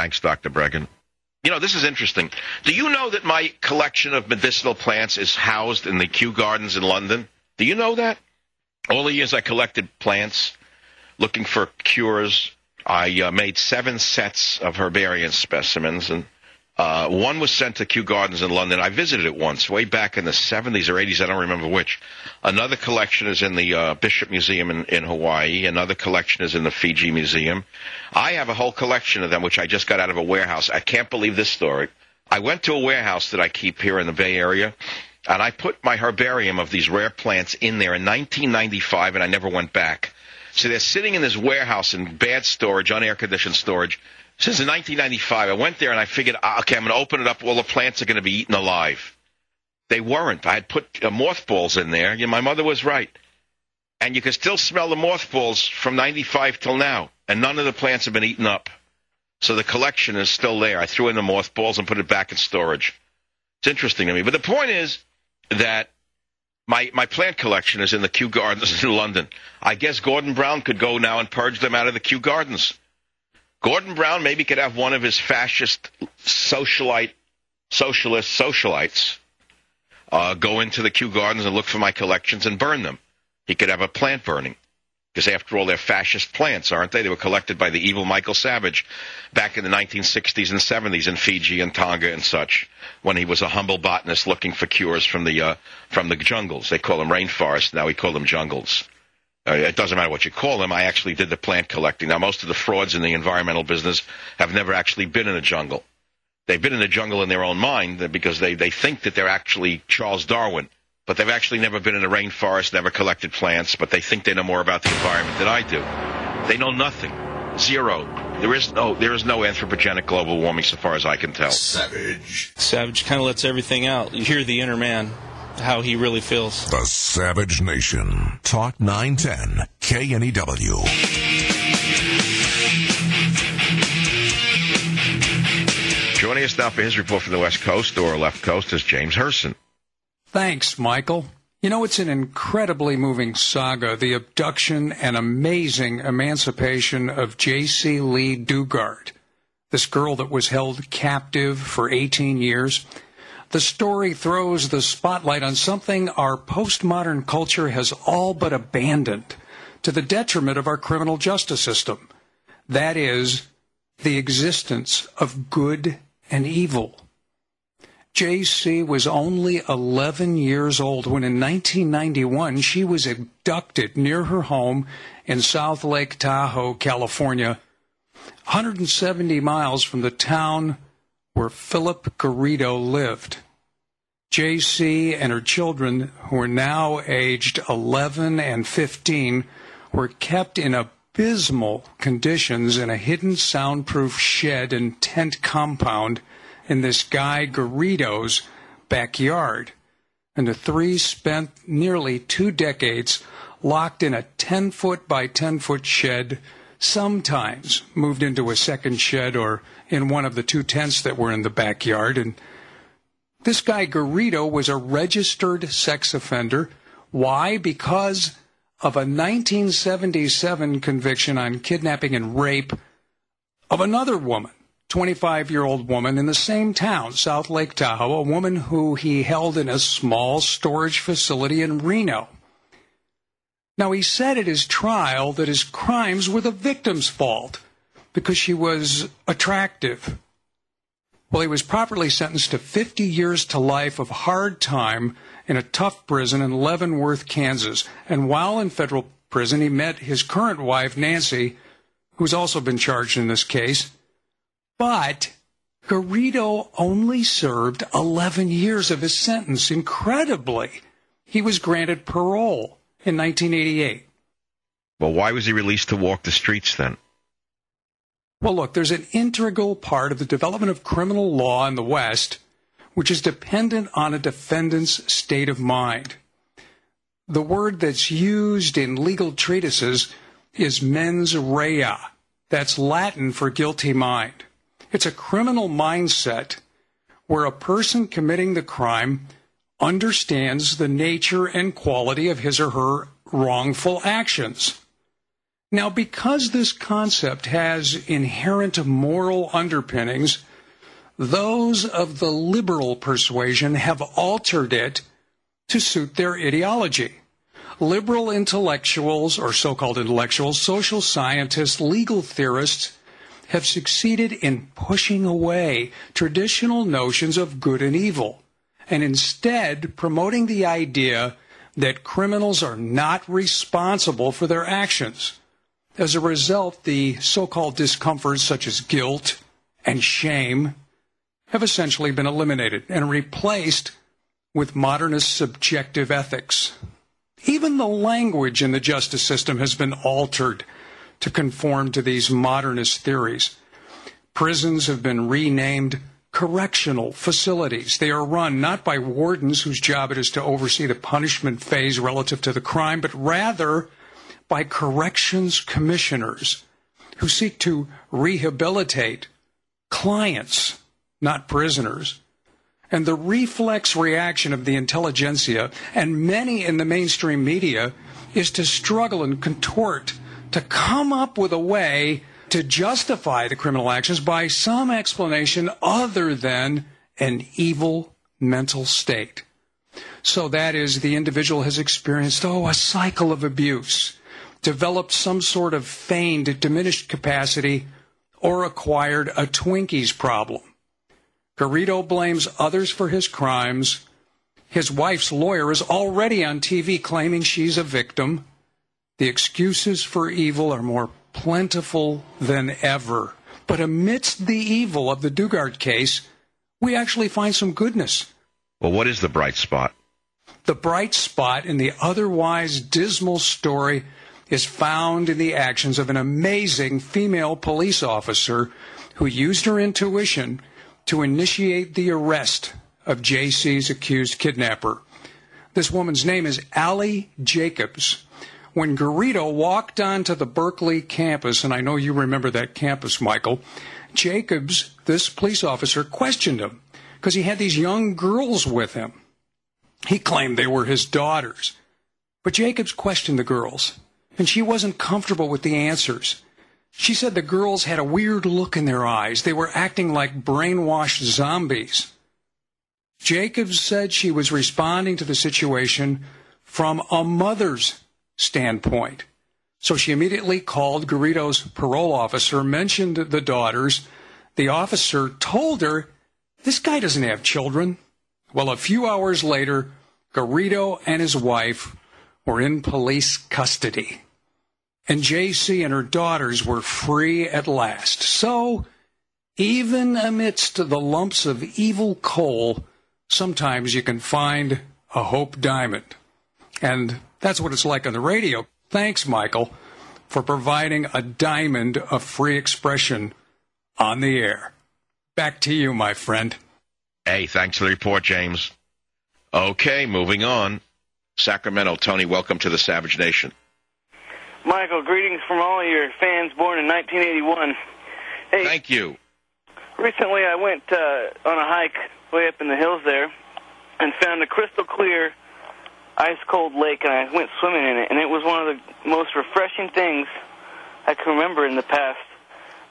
Thanks, Dr. Bregan. You know, this is interesting. Do you know that my collection of medicinal plants is housed in the Kew Gardens in London? Do you know that? All the years I collected plants looking for cures, I made 7 sets of herbarium specimens, and one was sent to Kew Gardens in London. I visited it once, way back in the 70s or 80s. I don't remember which. Another collection is in the Bishop Museum in Hawaii. Another collection is in the Fiji Museum. I have a whole collection of them, which I just got out of a warehouse. I can't believe this story. I went to a warehouse that I keep here in the Bay Area, and I put my herbarium of these rare plants in there in 1995, and I never went back. So they're sitting in this warehouse in bad storage, unair-conditioned storage, since 1995. I went there and I figured, okay, I'm going to open it up. All the plants are going to be eaten alive. They weren't. I had put mothballs in there. You know, my mother was right. And you can still smell the mothballs from 95 till now. And none of the plants have been eaten up. So the collection is still there. I threw in the mothballs and put it back in storage. It's interesting to me. But the point is that my plant collection is in the Kew Gardens in London. I guess Gordon Brown could go now and purge them out of the Kew Gardens. Gordon Brown maybe could have one of his fascist socialites go into the Kew Gardens and look for my collections and burn them. He could have a plant burning. Because after all, they're fascist plants, aren't they? They were collected by the evil Michael Savage back in the 1960s and 70s in Fiji and Tonga and such, when he was a humble botanist looking for cures from the jungles. They call them rainforests. Now we call them jungles. It doesn't matter what you call them. I actually did the plant collecting. Now, most of the frauds in the environmental business have never actually been in a jungle. They've been in a jungle in their own mind because they think that they're actually Charles Darwin. But they've actually never been in a rainforest, never collected plants, but they think they know more about the environment than I do. They know nothing. Zero. There is no anthropogenic global warming so far as I can tell. Savage kind of lets everything out. You hear the inner man, how he really feels. The Savage Nation. Talk 910 KNEW. Joining us now for his report from the West Coast or left coast is James Herson. Thanks, Michael. You know, it's an incredibly moving saga, the abduction and amazing emancipation of J.C. Lee Dugard, this girl that was held captive for 18 years. The story throws the spotlight on something our postmodern culture has all but abandoned, to the detriment of our criminal justice system. That is, the existence of good and evil. J.C. was only 11 years old when in 1991 she was abducted near her home in South Lake Tahoe, California, 170 miles from the town where Philip Garrido lived. J.C. and her children, who are now aged 11 and 15, were kept in abysmal conditions in a hidden soundproof shed and tent compound in this guy Garrido's backyard. And the three spent nearly 2 decades locked in a 10-foot by 10-foot shed, sometimes moved into a second shed or in one of the 2 tents that were in the backyard. And this guy Garrido was a registered sex offender. Why? Because of a 1977 conviction on kidnapping and rape of another woman, 25-year-old woman in the same town, South Lake Tahoe, a woman who he held in a small storage facility in Reno. Now, he said at his trial that his crimes were the victim's fault because she was attractive. Well, he was properly sentenced to 50 years to life of hard time in a tough prison in Leavenworth, Kansas. And while in federal prison, he met his current wife, Nancy, who's also been charged in this case. But Garrido only served 11 years of his sentence. Incredibly, he was granted parole in 1988. Well, why was he released to walk the streets then? Well, look, there's an integral part of the development of criminal law in the West which is dependent on a defendant's state of mind. The word that's used in legal treatises is mens rea. That's Latin for guilty mind. It's a criminal mindset where a person committing the crime understands the nature and quality of his or her wrongful actions. Now, because this concept has inherent moral underpinnings, those of the liberal persuasion have altered it to suit their ideology. Liberal intellectuals, or so-called intellectuals, social scientists, legal theorists, have succeeded in pushing away traditional notions of good and evil, and instead promoting the idea that criminals are not responsible for their actions. As a result, the so-called discomforts such as guilt and shame have essentially been eliminated and replaced with modernist subjective ethics. Even the language in the justice system has been altered to conform to these modernist theories. Prisons have been renamed correctional facilities. They are run not by wardens whose job it is to oversee the punishment phase relative to the crime, but rather by corrections commissioners who seek to rehabilitate clients, not prisoners. And the reflex reaction of the intelligentsia and many in the mainstream media is to struggle and contort to come up with a way to justify the criminal actions by some explanation other than an evil mental state. So that is, the individual has experienced, a cycle of abuse, developed some sort of feigned diminished capacity, or acquired a Twinkies problem. Garrido blames others for his crimes. His wife's lawyer is already on TV claiming she's a victim. The excuses for evil are more plentiful than ever. But amidst the evil of the Dugard case, we actually find some goodness. Well, what is the bright spot? The bright spot in the otherwise dismal story is found in the actions of an amazing female police officer who used her intuition to initiate the arrest of JC's accused kidnapper. This woman's name is Allie Jacobs. When Garrido walked onto the Berkeley campus, and I know you remember that campus, Michael, Jacobs, this police officer, questioned him because he had these young girls with him. He claimed they were his daughters. But Jacobs questioned the girls, and she wasn't comfortable with the answers. She said the girls had a weird look in their eyes. They were acting like brainwashed zombies. Jacobs said she was responding to the situation from a mother's standpoint. So she immediately called Garrido's parole officer, mentioned the daughters. The officer told her, "This guy doesn't have children." Well, a few hours later, Garrido and his wife were in police custody. And JC and her daughters were free at last. So, even amidst the lumps of evil coal, sometimes you can find a hope diamond. And that's what it's like on the radio. Thanks, Michael, for providing a diamond of free expression on the air. Back to you, my friend. Hey, thanks for the report, James. Okay, moving on. Sacramento, Tony, welcome to the Savage Nation. Michael, greetings from all of your fans born in 1981. Hey, thank you. Recently I went on a hike way up in the hills there and found a crystal clear, ice-cold lake, and I went swimming in it, and it was one of the most refreshing things I can remember in the past.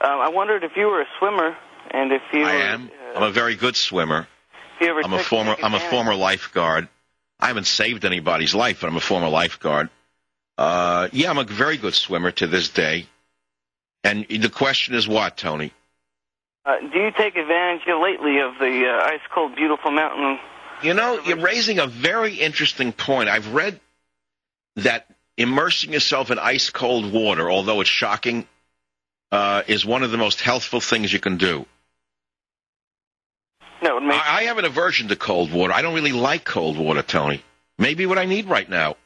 I wondered if you were a swimmer, and if you... I am. I'm a very good swimmer. I'm a former lifeguard. I haven't saved anybody's life, but I'm a former lifeguard. I'm a very good swimmer to this day. And the question is what, Tony? Do you take advantage lately of the ice-cold, beautiful mountain? You know, you're raising a very interesting point. I've read that immersing yourself in ice-cold water, although it's shocking, is one of the most healthful things you can do. No, I have an aversion to cold water. I don't really like cold water, Tony. Maybe what I need right now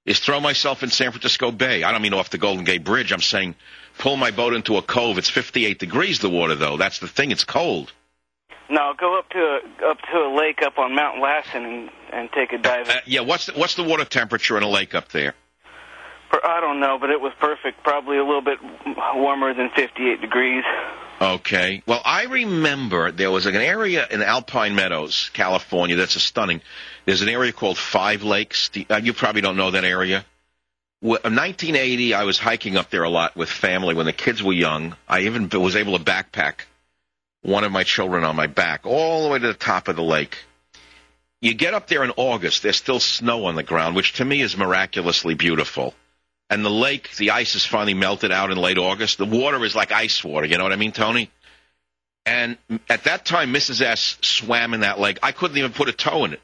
is throw myself in San Francisco Bay. I don't mean off the Golden Gate Bridge. I'm saying pull my boat into a cove. It's 58 degrees, the water, though. That's the thing. It's cold. No, go up to a lake up on Mount Lassen and take a dive. What's the water temperature in a lake up there? I don't know, but it was perfect. Probably a little bit warmer than 58 degrees. Okay. Well, I remember there was an area in Alpine Meadows, California, that's stunning. There's an area called Five Lakes. You probably don't know that area. In 1980, I was hiking up there a lot with family when the kids were young. I even was able to backpack one of my children on my back all the way to the top of the lake. You get up there in August, there's still snow on the ground, which to me is miraculously beautiful. And the lake, the ice is finally melted out in late August. The water is like ice water, you know what I mean, Tony? And at that time, Mrs. S swam in that lake. I couldn't even put a toe in it.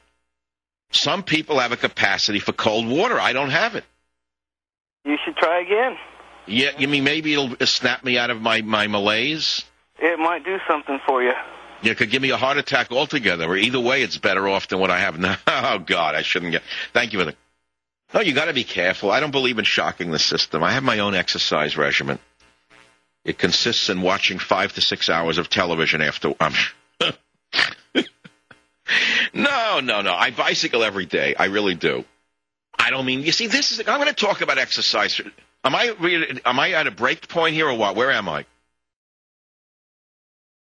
Some people have a capacity for cold water. I don't have it. You should try again. Yeah, you mean maybe it'll snap me out of my malaise? It might do something for you. Yeah, it could give me a heart attack altogether. Or either way, it's better off than what I have now. Oh, God, I shouldn't get... Thank you for the... No, you got to be careful. I don't believe in shocking the system. I have my own exercise regimen. It consists in watching 5 to 6 hours of television after... No. I bicycle every day. I really do. I don't mean... You see, this is... I'm going to talk about exercise. Am I at a break point here or what? Where am I?